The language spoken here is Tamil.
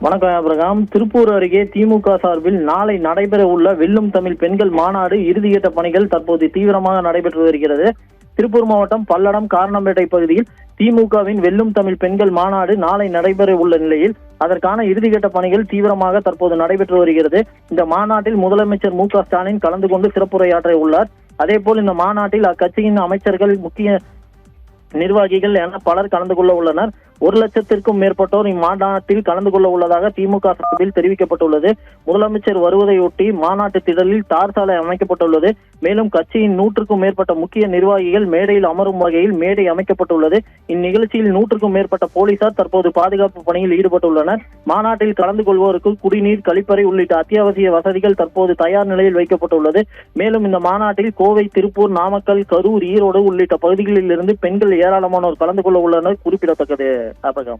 வணக்கம் அபிரகாம். திருப்பூர் அருகே திமுக சார்பில் நாளை நடைபெற உள்ள வெல்லும் தமிழ் பெண்கள் மாநாடு இறுதிக்கட்ட பணிகள் தற்போது தீவிரமாக நடைபெற்று வருகிறது. திருப்பூர் மாவட்டம் பல்லடம் காரணம்பேட்டை பகுதியில் திமுகவின் வெல்லும் தமிழ் பெண்கள் மாநாடு நாளை நடைபெற உள்ள நிலையில் அதற்கான இறுதிக்கட்ட பணிகள் தீவிரமாக தற்போது நடைபெற்று வருகிறது. இந்த மாநாட்டில் முதலமைச்சர் மு.க.ஸ்டாலின் கலந்து கொண்டு சிறப்புரையாற்ற உள்ளார். அதேபோல் இந்த மாநாட்டில் அக்கட்சியின் அமைச்சர்கள், முக்கிய நிர்வாகிகள் என பலர் கலந்து கொள்ள உள்ளனர். 1 லட்சத்திற்கும் மேற்பட்டோர் இம்மாநாட்டில் கலந்து கொள்ள உள்ளதாக திமுக சார்பில் தெரிவிக்கப்பட்டுள்ளது. முதலமைச்சர் வருவதையொட்டி மாநாட்டு திடலில் தார் சாலை அமைக்கப்பட்டுள்ளது. மேலும் கட்சியின் 100க்கும் மேற்பட்ட முக்கிய நிர்வாகிகள் மேடையில் அமரும் வகையில் மேடை அமைக்கப்பட்டுள்ளது. இந்நிகழ்ச்சியில் 100க்கும் மேற்பட்ட போலீசார் தற்போது பாதுகாப்பு பணியில் ஈடுபட்டுள்ளனர். மாநாட்டில் கலந்து கொள்வோருக்கு குடிநீர், கழிப்பறை உள்ளிட்ட அத்தியாவசிய வசதிகள் தற்போது தயார் நிலையில் வைக்கப்பட்டுள்ளது. மேலும் இந்த மாநாட்டில் கோவை, திருப்பூர், நாமக்கல், கரூர், ஈரோடு உள்ளிட்ட பகுதிகளில் இருந்து பெண்கள் ஏராளமானோர் கலந்து கொள்ள உள்ளனர் குறிப்பிடத்தக்கது. அபகம்.